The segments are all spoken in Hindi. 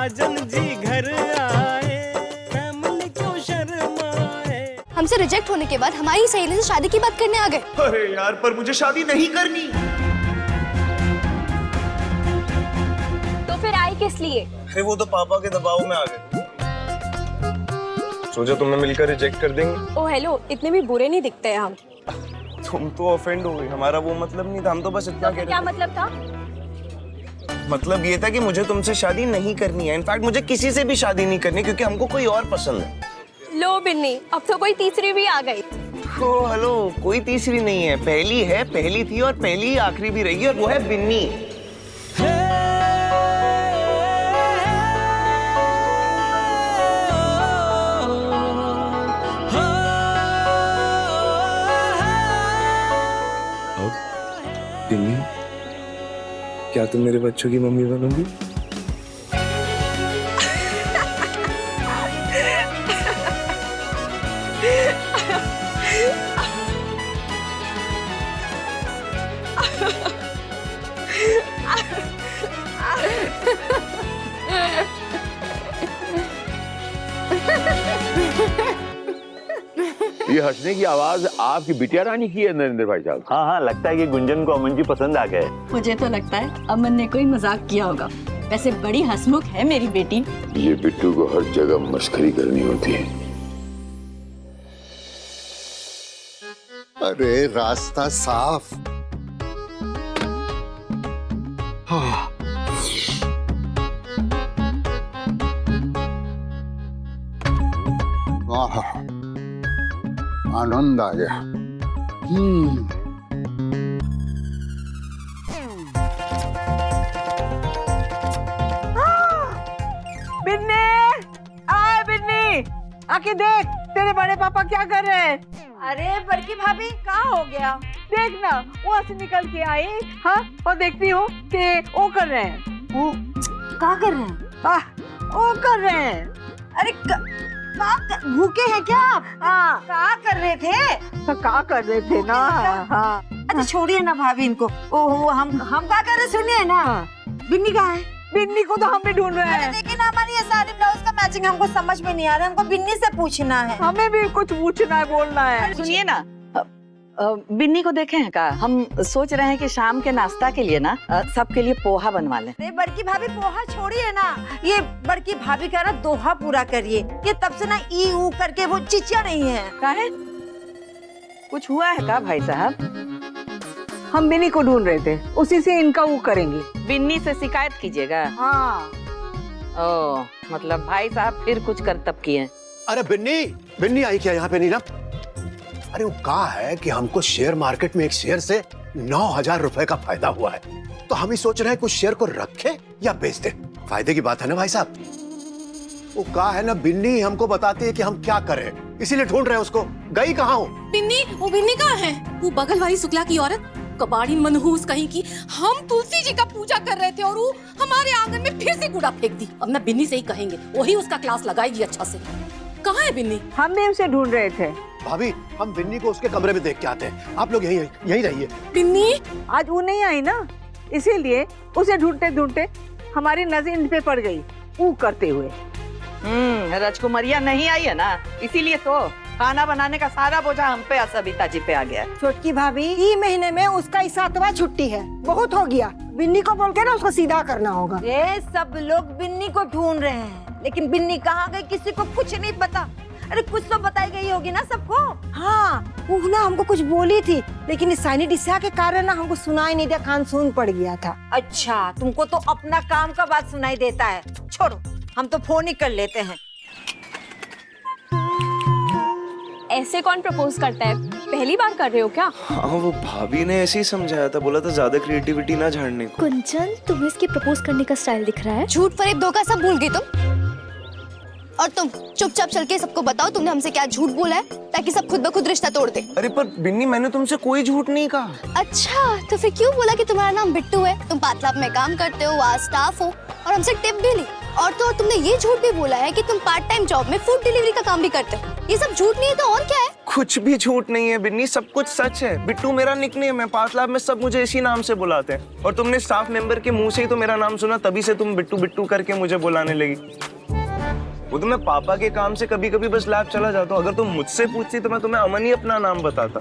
साजन जी घर आए, फैमिली क्यों शर्माए। हमसे रिजेक्ट होने के बाद हमारी सहेली से शादी की बात करने आ गए। अरे यार, पर मुझे शादी नहीं करनी। तो फिर आई किस लिए? अरे वो तो पापा के दबाव में आ गए। सोचा तुमने मिलकर रिजेक्ट कर देंगे। ओ हेलो, इतने भी बुरे नहीं दिखते हैं हम। तुम तो ऑफेंड हो गई, हमारा वो मतलब नहीं था, हम तो बस इतना कह रहे थे। क्या मतलब था? मतलब ये था कि मुझे तुमसे शादी नहीं करनी है। इनफैक्ट मुझे किसी से भी शादी नहीं करनी, क्योंकि हमको कोई और पसंद है। लो बिन्नी, अब तो कोई तीसरी भी आ गई। ओ हेलो, कोई तीसरी नहीं है, पहली है, पहली थी और पहली ही आखिरी भी रहेगी, और वो है बिन्नी। बिन्नी, क्या तुम मेरे बच्चों की मम्मी बनोगी? ये हंसने की आवाज आपकी बिटिया रानी की है नरेंद्र भाई साहब? हाँ हाँ, लगता है कि गुंजन को अमन जी पसंद आ गए। मुझे तो लगता है अमन ने कोई मजाक किया होगा। वैसे बड़ी हंसमुख है मेरी बेटी। ये बिट्टू को हर जगह मस्करी करनी होती है। अरे रास्ता साफ। हाँ। वाह, आनंद आ गया। बिन्नी, आए बिन्नी, आके देख तेरे बड़े पापा क्या कर रहे हैं। अरे बड़की भाभी, कहाँ हो गया? देख ना, वहाँ से निकल के आई, हाँ, और देखती हूँ कि वो कर रहे हैं। वो क्या कर रहे हैं? वो कर रहे हैं। अरे भूखे हैं क्या आप? हाँ, क्या कर रहे थे? तो क्या कर रहे थे ना। हाँ, अच्छा छोड़िए ना भाभी इनको। ओहो, हम क्या कर रहे, सुनिए ना। बिन्नी कहाँ है? बिन्नी को तो हम भी ढूंढ रहे हैं। लेकिन हमारी ये सारी ब्लाउज का मैचिंग हमको समझ में नहीं आ रहा, हमको बिन्नी से पूछना है। हमें भी कुछ पूछना है, बोलना है। सुनिए ना, बिन्नी को देखे हैं का? हम सोच रहे हैं कि शाम के नाश्ता के लिए ना सबके लिए पोहा बनवा लें। अरे बड़की भाभी, पोहा छोड़िए ना। ये बड़की भाभी कह रहा दोहा पूरा करिए। ये तब से ना ई ऊ करके वो चिचिया नहीं है। काहे? कुछ हुआ है का भाई साहब? हम बिन्नी को ढूंढ रहे थे, उसी से इनका वो करेंगे। बिन्नी से शिकायत कीजिएगा? हाँ। ओ, मतलब भाई साहब फिर कुछ करतब किए। अरे बिन्नी आई क्या यहाँ पे नीलम? अरे वो कहा है कि हमको शेयर मार्केट में एक शेयर से 9,000 रुपए का फायदा हुआ है, तो हम ही सोच रहे हैं कुछ शेयर को रखें या बेच दें। फायदे की बात है ना भाई साहब। वो कहा है ना, बिन्नी हमको बताती है कि हम क्या करें, इसीलिए ढूंढ रहे हैं उसको। गई कहाँ हो? वो बिन्नी कहाँ है? वो बगल वाली शुक्ला की औरत, कबाड़ी मनहूस कहीं की। हम तुलसी जी का पूजा कर रहे थे और वो हमारे आंगन में फिर से कूड़ा फेंक दी। अब ना बिन्नी से ही कहेंगे, वही उसका क्लास लगाएगी अच्छा से। कहाँ है बिन्नी? हम भी उसे ढूंढ रहे थे। भाभी, हम बिन्नी को उसके कमरे में देख के आते हैं, आप लोग यहीं रहिए। बिन्नी आज वो नहीं आई ना, इसीलिए उसे ढूंढते ढूंढते हमारी नजर इन पे पड़ गई, वो करते हुए। राजकुमारिया नहीं आई है ना, इसीलिए तो खाना बनाने का सारा बोझा हम पे, सविता जी पे आ गया। छोटकी भाभी, ई महीने में उसका 7वां छुट्टी है, बहुत हो गया। बिन्नी को बोल के ना उसको सीधा करना होगा। ये सब लोग बिन्नी को ढूंढ रहे हैं, लेकिन बिन्नी कहाँ गई किसी को कुछ नहीं पता। अरे कुछ तो बताई गई होगी ना सबको। हाँ, वो ना हमको कुछ बोली थी, लेकिन इस साइनी डिस्सा के कारण ना हमको सुनाई नहीं दिया, कान सुन पड़ गया था। अच्छा, तुमको तो अपना काम का बात सुनाई देता है। छोड़ो, हम तो फोन ही कर लेते हैं। ऐसे कौन प्रपोज करता है? पहली बार कर रहे हो क्या? हाँ, वो भाभी ने ऐसे ही समझाया था, बोला था ज्यादा क्रिएटिविटी ना झाड़ने को। कुंचन, तुम्हें इसके प्रपोज करने का स्टाइल दिख रहा है। झूठ फरेब धोखा सब भूल गई तुम। और तुम चुपचाप चल के सबको बताओ तुमने हमसे क्या झूठ बोला है, ताकि सब खुद ब खुद रिश्ता तोड़ दे। अरे पर बिन्नी, मैंने तुमसे कोई झूठ नहीं कहा। अच्छा, तो फिर क्यों बोला कि तुम्हारा नाम बिट्टू है? तुम पातलाब में काम करते हो, वहाँ स्टाफ हो, और हमसे टिप भी ली। और तो और तुमने ये झूठ भी बोला है कि तुम पार्ट टाइम जॉब में फूड डिलीवरी का काम भी करते हो। ये सब झूठ नहीं है तो और क्या है? कुछ भी झूठ नहीं है बिन्नी, सब कुछ सच है। बिट्टू मेरा निकनेम है, पास लैब में सब मुझे इसी नाम से बुलाते हैं। और तुमने स्टाफ मेंबर के मुंह से ही तो मेरा नाम सुना, तभी से तुम बिट्टू बिट्टू करके मुझे बुलाने लगी। वो तो मैं पापा के काम से कभी कभी बस लैब चला जाता हूँ। अगर तुम मुझसे पूछती तो मैं तुम्हें अमन ही अपना नाम बताता।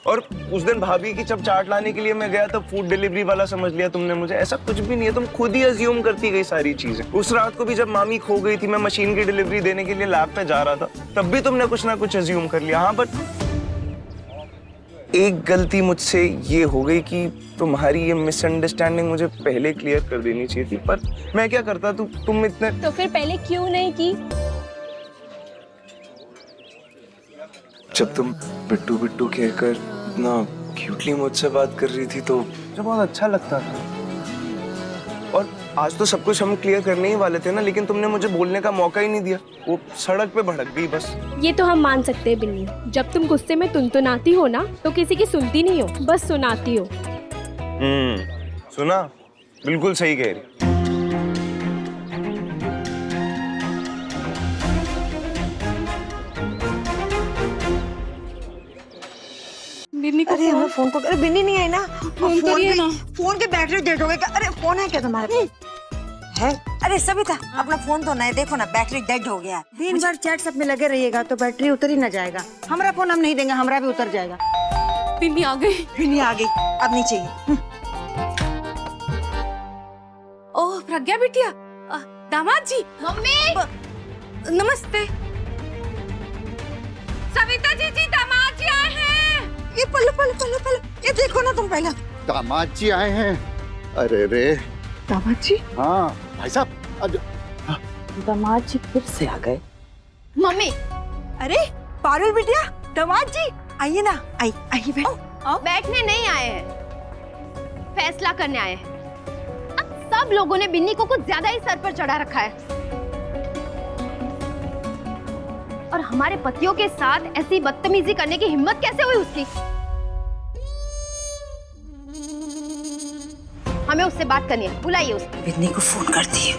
और उस दिन भाभी की जब चाट लाने के लिए मैं गया तब फूड डिलीवरी वाला समझ लिया तुमने मुझे। ऐसा कुछ भी नहीं है, तुम खुद ही अज्यूम करती गई सारी चीजें। उस रात को भी जब मामी खो गई थी, मैं मशीन की डिलीवरी देने के लिए लैब पे जा रहा था, तब भी तुमने कुछ ना कुछ अज्यूम कर लिया। हाँ, बट एक गलती मुझसे ये हो गई कि तुम्हारी ये मिसअंडरस्टैंडिंग मुझे पहले क्लियर कर देनी चाहिए थी। पर मैं क्या करता, तुम इतने तो फिर पहले क्यों नहीं की? जब तुम बिट्टू बिट्टू कहकर इतना क्यूटली मुझसे बात कर रही थी तो मुझे बहुत अच्छा लगता था। और आज तो सब कुछ हम क्लियर करने ही वाले थे ना, लेकिन तुमने मुझे बोलने का मौका ही नहीं दिया। वो सड़क पे भड़क गई बस। ये तो हम मान सकते हैं बिन्नी, जब तुम गुस्से में तुनतुनाती हो ना तो किसी की सुनती नहीं हो, बस सुनाती हो। सुना, बिल्कुल सही कह रही। बिन्नी को अरे हमें फोन को, अरे बिन्नी नहीं आई ना, फोन करिए ना। फोन के बैटरी डेड हो गए क्या? अरे फोन है क्या तुम्हारे है? अरे सविता, अपना फोन तो नहीं, देखो ना बैटरी डेड हो गया है। दिन भर चैट सब में लगे रहिएगा तो बैटरी उतर ही ना जाएगा। हमारा फोन हम नहीं देंगे, हमारा भी उतर जाएगा। बिन्नी आ गई। बिन्नी आ गई, अब नहीं चाहिए। ओह प्रज्ञा बिटिया, दामाद जी। मम्मी नमस्ते। सविता जी, दामाद जी आए हैं। ये पल्लू पल्लू पल्लू पल्लू, ये देखो ना तुम पहले। दामाद जी आए हैं। अरे रे दामाद जी, हाँ भाई साहब, दामाद जी फिर से आ गए। मम्मी अरे पारुल बिटिया, दामाद जी आइए ना, आइए बैठो। बैठने नहीं आए हैं, फैसला करने आए हैं। अब सब लोगों ने बिन्नी को कुछ ज्यादा ही सर पर चढ़ा रखा है और हमारे पतियों के साथ ऐसी बदतमीजी करने की हिम्मत कैसे हुई उसकी? हमें उससे बात करनी है, बुलाइए उसको। बिन्नी को फोन करती है।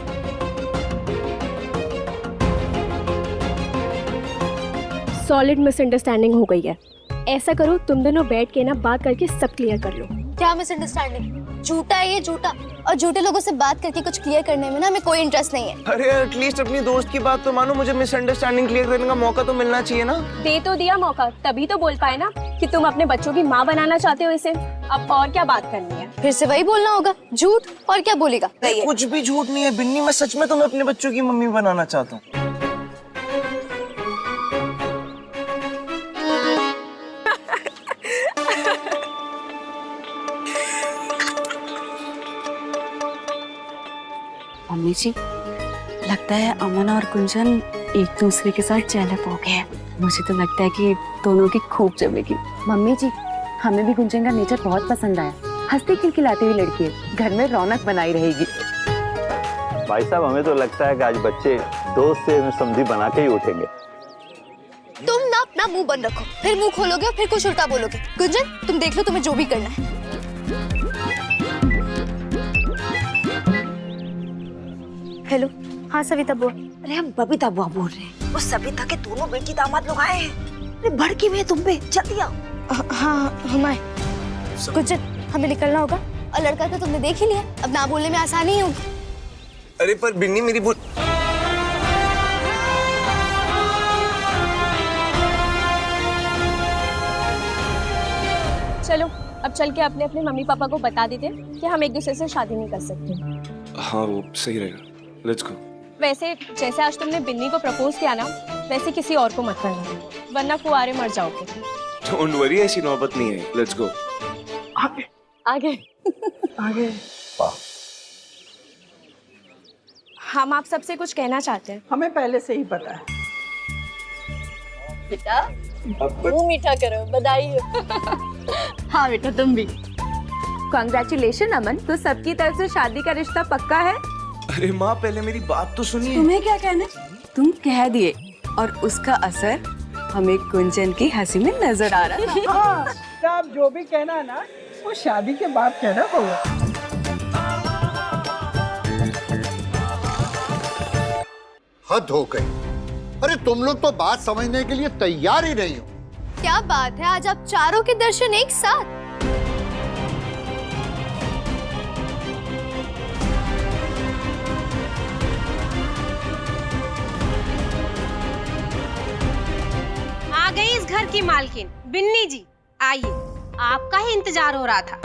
सॉलिड मिसअंडरस्टैंडिंग हो गई है। ऐसा करो, तुम दोनों बैठ के ना बात करके सब क्लियर कर लो। क्या मिसअंडरस्टैंडिंग? झूठा है ये, झूठा। और झूठे लोगों से बात करके कुछ क्लियर करने में ना हमें कोई इंटरेस्ट नहीं है। अरे एटलीस्ट अपनी दोस्त की बात तो मानो, मुझे मिसअंडरस्टैंडिंग क्लियर करने का मौका तो मिलना चाहिए ना। दे तो दिया मौका, तभी तो बोल पाए ना कि तुम अपने बच्चों की माँ बनाना चाहते हो इसे। अब और क्या बात करनी है? फिर से वही बोलना होगा, झूठ। और क्या बोलेगा? कुछ भी झूठ नहीं है बिन्नी, मैं सच में तुम्हें अपने बच्चों की मम्मी बनाना चाहता हूँ। मम्मी जी, लगता है अमन और गुंजन एक दूसरे के साथ जेलप हो गए हैं। मुझे तो लगता है कि दोनों की खूब जमेगी। मम्मी जी, हमें भी गुंजन का नेचर बहुत पसंद आया। हंसती खिलखिलाती हुई लड़की है, घर में रौनक बनाई रहेगी। भाई साहब, हमें तो लगता है कि आज बच्चे दोस्त से समझी बना के ही उठेंगे। तुम ना अपना मुंह बंद रखो, फिर मुंह खोलोगे और फिर कुछ उल्टा बोलोगे। गुंजन, तुम देख लो, तुम्हें जो भी करना है। हेलो, हाँ सविता बोल। अरे हम बबीता बुआ बोल रहे हैं। वो सविता के दोनों बेटी दामाद लोग आए हैं। अरे भड़की हुए तुम पे, जल्दी आओ। हाँ हम आए। गुंजन, हमें निकलना होगा। और लड़का तो तुमने देख ही लिया, अब ना बोलने में आसानी ही होगी। अरे पर बिन्नी मेरी चलो अब चल के अपने अपने मम्मी पापा को बता देते कि हम एक दूसरे से शादी नहीं कर सकते। हाँ वो सही रहेगा, लेट्स गो। वैसे जैसे आज तुमने बिन्नी को प्रपोज किया ना, वैसे किसी और को मत करना, वरना कुआरे मर जाओगे। डोंट वरी, ऐसी नौबत नहीं है। Let's go. आगे आगे हम आप सबसे कुछ कहना चाहते हैं। हमें पहले से ही पता है। बेटा मुंह मीठा करो, बधाई हो। हाँ बेटा, तुम भी। कांग्रेचुलेशन अमन, तो सबकी तरफ से शादी का रिश्ता पक्का है। अरे माँ, पहले मेरी बात तो सुनिए। तुम्हें क्या कहना? तुम कह दिए और उसका असर हमें गुंजन की हंसी में नजर आ रहा था। हाँ, तो आप जो भी कहना ना, वो शादी के बाद कहना होगा। हद हो गई। अरे तुम लोग तो बात समझने के लिए तैयार ही नहीं हो। क्या बात है, आज आप चारों के दर्शन एक साथ। आ गई इस घर की मालकिन बिन्नी जी। आइए, आपका ही इंतजार हो रहा था।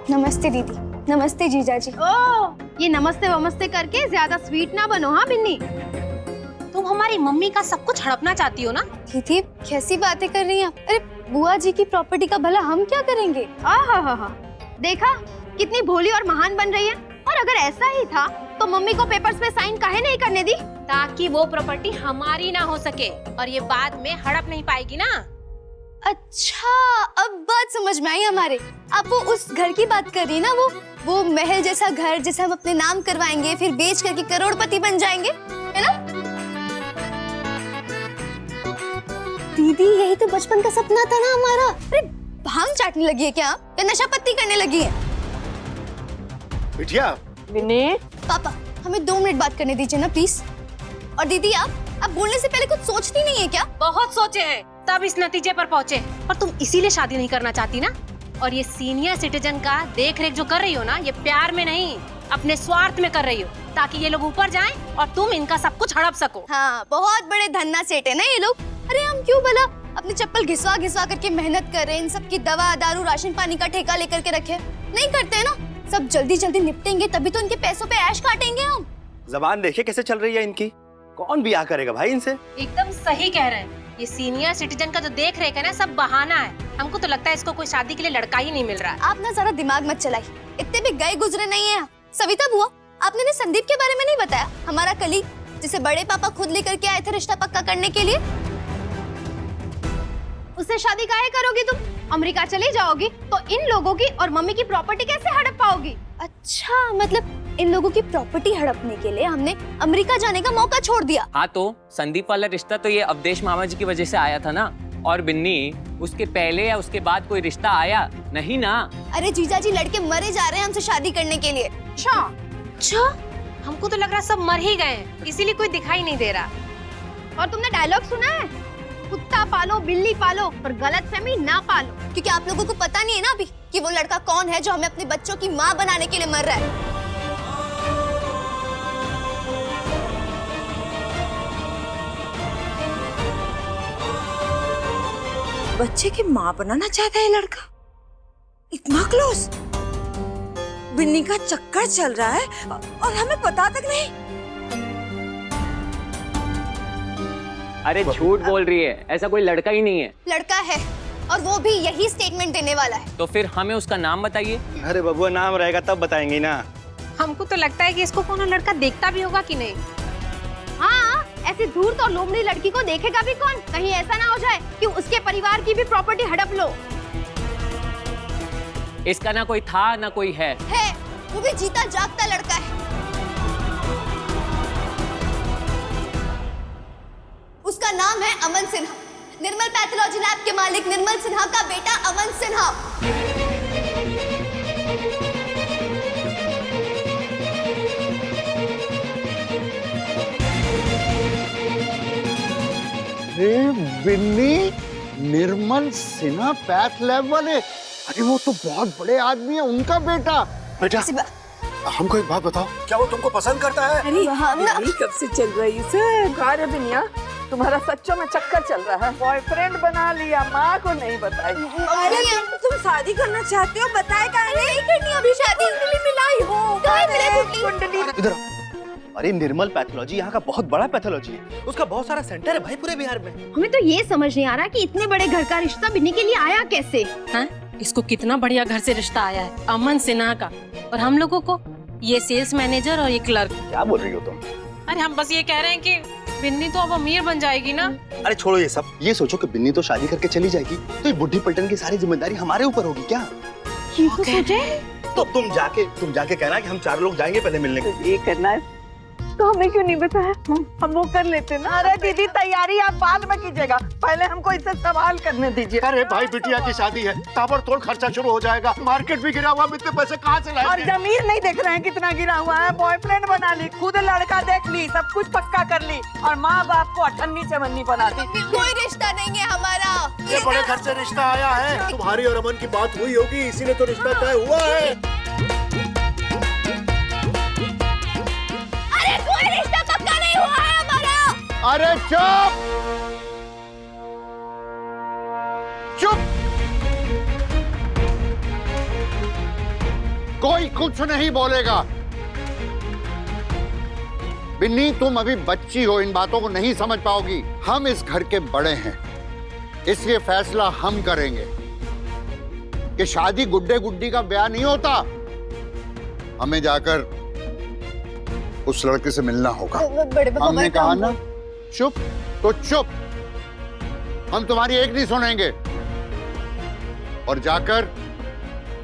नमस्ते दीदी। नमस्ते जीजा जी। ओ, ये नमस्ते वमस्ते करके ज्यादा स्वीट ना बनो। हाँ बिन्नी, तुम हमारी मम्मी का सब कुछ हड़पना चाहती हो ना? दीदी कैसी बातें कर रही हैं आप? अरे बुआ जी की प्रॉपर्टी का भला हम क्या करेंगे? हाँ, देखा कितनी भोली और महान बन रही है। और अगर ऐसा ही था तो मम्मी को पेपर्स पे साइन काहे नहीं करने दी, ताकि वो प्रॉपर्टी हमारी ना हो सके और ये बाद में हड़प नहीं पाएगी ना। अच्छा, अब बात समझ में आई हमारे। आप वो उस घर की बात कर रही ना, वो महल जैसा घर जिसे हम अपने नाम करवाएंगे, फिर बेच करके करोड़पति बन जाएंगे, है ना? दीदी यही तो बचपन का सपना था ना हमारा। अरे भांग चाटने लगी है क्या या नशा पत्ती करने लगी है? बिटिया। बिन्नी, पापा हमें 2 मिनट बात करने दीजिए ना प्लीज। और दीदी आप बोलने से पहले कुछ सोचती नहीं है क्या? बहुत सोचे हैं, तब इस नतीजे पर पहुँचे। और तुम इसीलिए शादी नहीं करना चाहती ना? और ये सीनियर सिटीजन का देख रेख जो कर रही हो ना, ये प्यार में नहीं अपने स्वार्थ में कर रही हो, ताकि ये लोग ऊपर जाएं और तुम इनका सब कुछ हड़प सको। हाँ, बहुत बड़े धन्ना सेठ है ना ये लोग। अरे हम क्यों भला अपनी चप्पल घिसवा करके मेहनत कर रहे हैं, इन सब की दवा दारू राशन पानी का ठेका लेकर के रखे? नहीं करते हैं ना। सब जल्दी जल्दी निपटेंगे तभी तो इनके पैसों पे ऐश काटेंगे हम। जबान देखिए कैसे चल रही है इनकी। कौन ब्याह करेगा भाई इनसे? एकदम सही कह रहे हैं। ये सीनियर सिटीजन का जो देख रेख है ना, सब बहाना है। हमको तो लगता है इसको कोई शादी के लिए लड़का ही नहीं मिल रहा है। आप ना जरा दिमाग मत चलाइए, इतने भी गए गुजरे नहीं है। सविता बुआ, आपने ने संदीप के बारे में नहीं बताया, हमारा कलीग जिसे बड़े पापा खुद लेकर के आए थे रिश्ता पक्का करने के लिए। उससे शादी काहे करोगी तुम? अमेरिका चली जाओगी तो इन लोगों की और मम्मी की प्रॉपर्टी कैसे हड़प पाओगी? अच्छा, मतलब इन लोगों की प्रॉपर्टी हड़पने के लिए हमने अमेरिका जाने का मौका छोड़ दिया। हाँ, तो संदीप वाला रिश्ता तो ये अवधेश मामा जी की वजह से आया था ना। और बिन्नी, उसके पहले या उसके बाद कोई रिश्ता आया नहीं ना। अरे जीजा जी, लड़के मरे जा रहे हैं हमसे शादी करने के लिए। अच्छा, हमको तो लग रहा सब मर ही गए, इसीलिए कोई दिखाई नहीं दे रहा। और तुमने डायलॉग सुना है, कुत्ता पालो बिल्ली पालो पर गलतफहमी ना पालो। क्योंकि आप लोगों को पता नहीं है ना अभी कि वो लड़का कौन है जो हमें अपने बच्चों की माँ बनाने के लिए मर रहा है। बच्चे की माँ बनाना चाहता है लड़का, इतना क्लोज। बिन्नी का चक्कर चल रहा है और हमें पता तक नहीं। अरे झूठ बोल रही है, ऐसा कोई लड़का ही नहीं है। लड़का है और वो भी यही स्टेटमेंट देने वाला है। तो फिर हमें उसका नाम बताइए। अरे बबुआ, नाम रहेगा तब बताएंगे ना। हमको तो लगता है कि इसको कौन लड़का देखता भी होगा कि नहीं। हाँ, ऐसी धूर्त और लोमड़ी लड़की को देखेगा भी कौन? कहीं ऐसा ना हो जाए कि उसके परिवार की भी प्रॉपर्टी हड़प लो। इसका ना कोई था ना कोई है, वो भी जीता जागता लड़का है। उसका नाम है अमन सिन्हा, निर्मल पैथोलॉजी लैब के मालिक निर्मल सिन्हा का बेटा अमन सिन्हा। बिन्नी, निर्मल सिन्हा पैथ लैब वाले, अरे वो तो बहुत बड़े आदमी है, उनका बेटा। बेटा हमको एक बात बताओ, क्या वो तुमको पसंद करता है? अरे यही कब से चल रही है बिनिया? तुम्हारा सच्चों में चक्कर चल रहा है। बॉयफ्रेंड बना लिया, माँ को नहीं बताई। अरे तुम शादी करना चाहते हो, बताए का नहीं करनी अभी शादी। कुंडली मिलाई हो कुंडली। इधर अरे निर्मल पैथोलॉजी यहाँ का बहुत बड़ा पैथोलॉजी है, उसका बहुत सारा सेंटर है भाई पूरे बिहार में। हमें तो ये समझ नहीं आ रहा कि इतने बड़े घर का रिश्ता बिन्नी के लिए आया कैसे। हाँ? इसको कितना बढ़िया घर से रिश्ता आया है, अमन सिन्हा का, और हम लोगों को ये सेल्स मैनेजर और ये क्लर्क। क्या बोल रही हो तुम? अरे हम बस ये कह रहे हैं कि बिन्नी तो अब अमीर बन जाएगी ना। अरे छोड़ो ये सब, ये सोचो कि बिन्नी तो शादी करके चली जाएगी तो ये बुढ़ी पलटन की सारी जिम्मेदारी हमारे ऊपर होगी क्या? ये तो सोचे। तो तुम जाके कहना कि हम 4 लोग जाएंगे पहले मिलने को। ये करना है, तो हमें क्यों नहीं बताया? हम वो कर लेते ना। अरे दीदी तैयारी आप बाद में कीजिएगा, पहले हमको इसे सवाल करने दीजिए। अरे भाई बिटिया की शादी है, ताबड़तोड़ खर्चा शुरू हो जाएगा, मार्केट भी गिरा हुआ, इतने पैसे कहाँ से और लाएंगे? जमीन नहीं देख रहे हैं कितना गिरा हुआ है, बॉयफ्रेंड बना ली, खुद लड़का देख ली, सब कुछ पक्का कर ली और माँ बाप को 98-94 बना दी। कोई रिश्ता नहीं है हमारा। ये बड़े घर से रिश्ता आया है, तुम्हारी और अमन की बात हुई होगी, इसीलिए तो रिश्ता तय हुआ है। अरे कोई रिश्ता पक्का नहीं हुआ है हमारा। अरे चुप चुप, कोई कुछ नहीं बोलेगा। बिन्नी तुम अभी बच्ची हो, इन बातों को नहीं समझ पाओगी। हम इस घर के बड़े हैं, इसलिए फैसला हम करेंगे कि शादी गुड्डे गुड्डी का ब्याह नहीं होता। हमें जाकर उस लड़के से मिलना होगा। बड़े पापा हमने कहा ना चुप तो चुप, हम तुम्हारी एक नहीं सुनेंगे और जाकर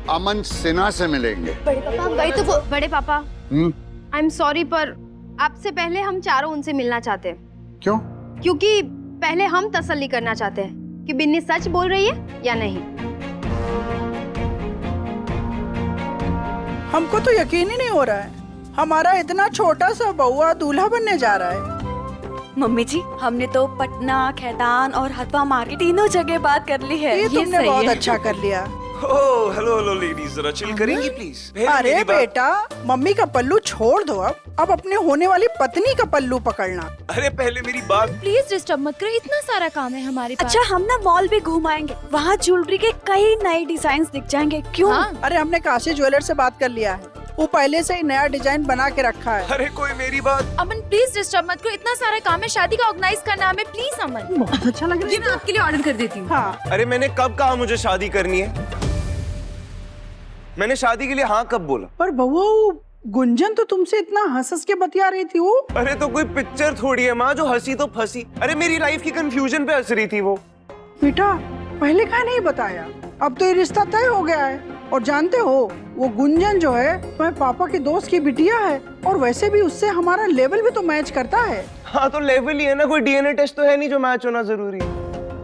अमन सिन्हा से मिलेंगे। बड़े पापा वही तो बड़े पापा, आई एम सॉरी पर आपसे पहले हम चारों उनसे मिलना चाहते हैं। क्यों? क्योंकि पहले हम तसल्ली करना चाहते हैं कि बिन्नी सच बोल रही है या नहीं। हमको तो यकीन ही नहीं हो रहा है, हमारा इतना छोटा सा बउआ दूल्हा बनने जा रहा है। मम्मी जी, हमने तो पटना, खैतान और हथवा मार्केट तीनों जगह बात कर ली है। ये तुमने बहुत अच्छा कर लिया। ओह हेलो हेलो लेडीज, जरा चिल करेंगी प्लीज। अरे बेटा, मम्मी का पल्लू छोड़ दो, अब अपने होने वाली पत्नी का पल्लू पकड़ना। अरे पहले मेरी बात। प्लीज डिस्टर्ब मत करो, इतना सारा काम है हमारे पास। अच्छा, हम ना मॉल भी घुमाएंगे, वहाँ ज्वेलरी के कई नए डिजाइन दिख जाएंगे। क्यों? अरे हमने काशी ज्वेलर से बात कर लिया है, वो पहले से ही नया डिजाइन बना के रखा है। अरे कोई मेरी बात। अमन प्लीज डिस्टर्ब मत करो, इतना सारा काम है, शादी का ऑर्गेनाइज करना हमें, प्लीज अमन। बहुत अच्छा लग रहा है। मैं आपके लिए ऑर्डर कर देती हूँ। हाँ। अरे मैंने कब कहा मुझे शादी करनी है? मैंने शादी के लिए हाँ कब बोला? पर बउआ, गुंजन तो तुमसे इतना हंस के बतिया रही थी वो। अरे तो कोई पिक्चर थोड़ी है माँ जो हंसी तो फंसी। अरे मेरी लाइफ की कंफ्यूजन पे हंस रही थी वो। बेटा पहले क्या नहीं बताया? अब तो ये रिश्ता तय हो गया है। और जानते हो, वो गुंजन जो है तुम्हारे पापा के दोस्त की बिटिया है, और वैसे भी उससे हमारा लेवल भी तो मैच करता है। हाँ तो लेवल ही है ना, कोई डीएनए टेस्ट तो है नहीं जो मैच होना जरूरी है।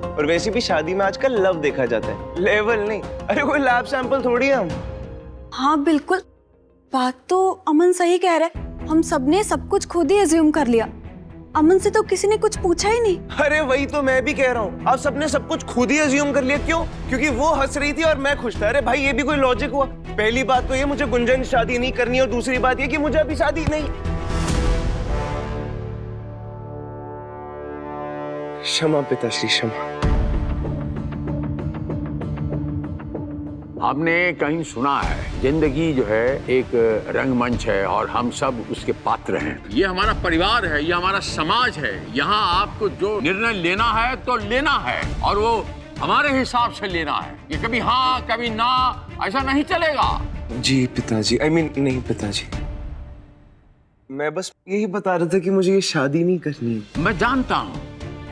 और वैसे भी शादी में आजकल लव देखा जाता है, लेवल नहीं। अरे कोई लैब सैंपल थोड़ी है हम। हाँ बिल्कुल, बात तो अमन सही कह रहे, हम सबने सब कुछ खुद ही एज्यूम कर लिया। अमन से तो किसी ने कुछ पूछा ही नहीं। अरे वही तो मैं भी कह रहा हूँ, आप सबने सब कुछ खुद ही एज्यूम कर लिया। क्यों? क्योंकि वो हंस रही थी और मैं खुश था। अरे भाई ये भी कोई लॉजिक हुआ? पहली बात तो ये मुझे गुंजन शादी नहीं करनी है, और दूसरी बात ये कि मुझे अभी शादी नहीं। क्षमा पिताश्री, क्षमा। हमने कहीं सुना है जिंदगी जो है एक रंगमंच है और हम सब उसके पात्र हैं। ये हमारा परिवार है, ये हमारा समाज है। यहाँ आपको जो निर्णय लेना है तो लेना है, और वो हमारे हिसाब से लेना है। ये कभी हाँ कभी ना ऐसा नहीं चलेगा। जी पिताजी, आई मीन नहीं पिताजी, मैं बस यही बता रहा था कि मुझे ये शादी नहीं करनी है। मैं जानता हूँ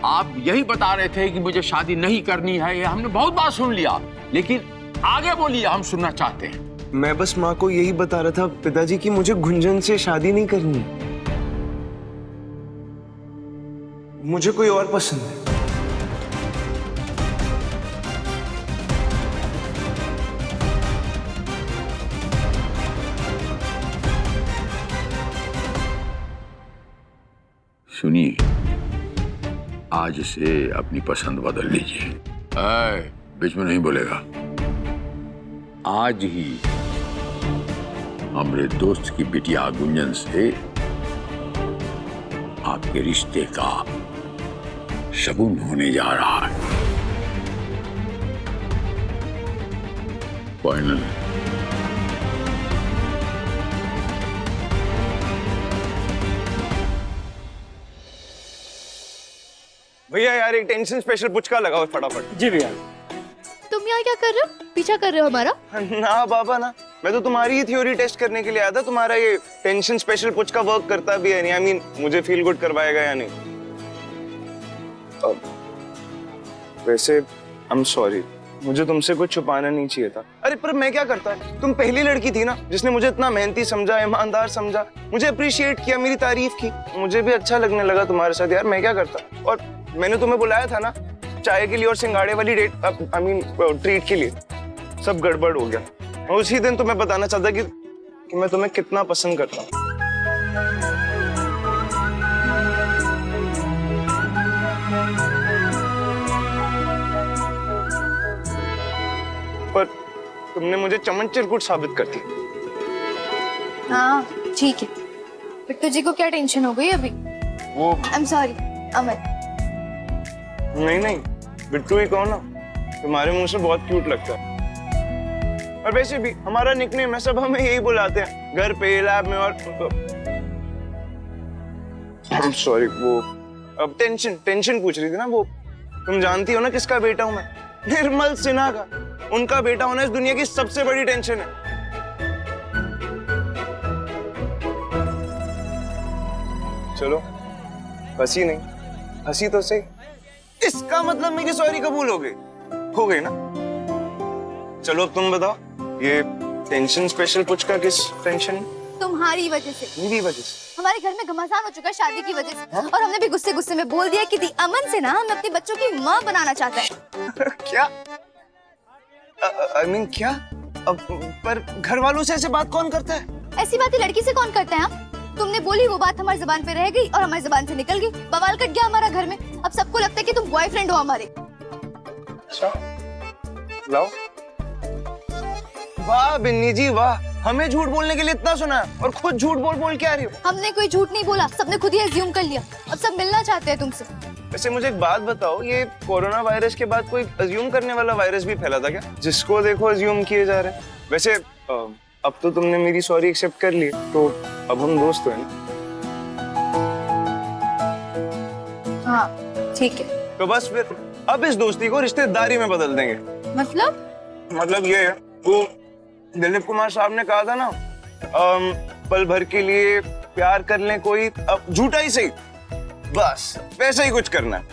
आप यही बता रहे थे कि मुझे शादी नहीं करनी है, ये हमने बहुत बार सुन लिया, लेकिन आगे बोलिए, हम सुनना चाहते हैं। मैं बस माँ को यही बता रहा था पिताजी कि मुझे गुंजन से शादी नहीं करनी, मुझे कोई और पसंद है। सुनिए, आज से अपनी पसंद बदल लीजिए। बीच में नहीं बोलेगा। आज ही हमारे दोस्त की बिटिया गुंजन से आपके रिश्ते का शगुन होने जा रहा है। फाइनल। भैया यार एक टेंशन स्पेशल पुचका लगाओ फटाफट। जी भैया। तुम यहाँ क्या कर रहे हो? पीछा कर रहे हो हमारा? ना बाबा ना, मैं तो तुम्हारी ही थ्योरी टेस्ट करने के लिए आया था। तुम्हारा ये टेंशन स्पेशल पुचका वर्क करता भी है नहीं, आई मीन मुझे फील गुड करवाएगा या नहीं। वैसे आई एम सॉरी, मुझे तुमसे कुछ छुपाना नहीं चाहिए था। अरे पर मैं क्या करता, तुम पहली लड़की थी ना जिसने मुझे इतना मेहनती समझा, ईमानदार समझा, मुझे अप्रिशिएट किया, मेरी तारीफ की। मुझे भी अच्छा लगने लगा तुम्हारे साथ यार, मैं क्या करता। और मैंने तुम्हें बुलाया था ना चाय के लिए और सिंगाड़े वाली डेट, आई मीन ट्रीट के लिए, सब गड़बड़ हो गया। मैं उसी दिन तुम्हें बताना चाहता कि मैं तुम्हें कितना पसंद करता हूँ। पर तुमने मुझे चमन चिरकुट साबित कर दी। हाँ ठीक है, बिट्टू जी को क्या टेंशन हो गई अभी? वो आई एम सॉरी अमन। नहीं, बिट्टू ही कहो ना, तुम्हारे मुंह से बहुत क्यूट लगता है। और वैसे भी हमारा निकनेम है, सब हमें यही बुलाते हैं घर पे, लैब में। और सॉरी, वो अब टेंशन पूछ रही थी ना। वो तुम जानती हो ना किसका बेटा हूं मैं? निर्मल सिन्हा का। उनका बेटा होना इस दुनिया की सबसे बड़ी टेंशन है। चलो हंसी नहीं, हंसी तो सही। इसका मतलब मेरी सॉरी कबूल हो गई ना? चलो अब तुम बताओ, ये टेंशन स्पेशल कुछ का किस टेंशन? तुम्हारी वजह से। मेरी वजह से? हमारे घर में घमासान हो चुका है शादी की वजह से। और हमने भी गुस्से में बोल दिया कि अमन से ना हम अपने बच्चों की माँ बनाना चाहते हैं। क्या? आई मीन क्या? अब पर घर वालों से ऐसे बात कौन करता है? ऐसी बातें लड़की से कौन करता है? तुमने बोली वो बात हमारी जुबान पे रह गई और हमारी जुबान से निकल गई, बवाल कट गया हमारा घर में। अब सबको लगता है कि तुम बॉयफ्रेंड हो हमारे। अच्छा, लाओ। वाह बिन्नी जी वाह, हमें झूठ बोलने के लिए इतना सुना और खुद झूठ बोल के आ रही हो। हमने कोई झूठ नहीं बोला, सबने खुद ही अज्यूम कर लिया। अब सब मिलना चाहते हैं तुमसे। वैसे मुझे एक बात बताओ, ये कोरोना वायरस के बाद कोई अज्यूम करने वाला वायरस भी फैला था क्या, जिसको देखो अज्यूम किए जा रहे हैं? वैसे अब तो तुमने मेरी सॉरी एक्सेप्ट कर ली, तो अब हम दोस्त तो हैं ना? हाँ ठीक है। तो बस फिर अब इस दोस्ती को रिश्तेदारी में बदल देंगे। मतलब ये है, वो दिलीप कुमार साहब ने कहा था ना, पल भर के लिए प्यार कर लें कोई, अब झूठा ही सही, बस वैसा ही कुछ करना है।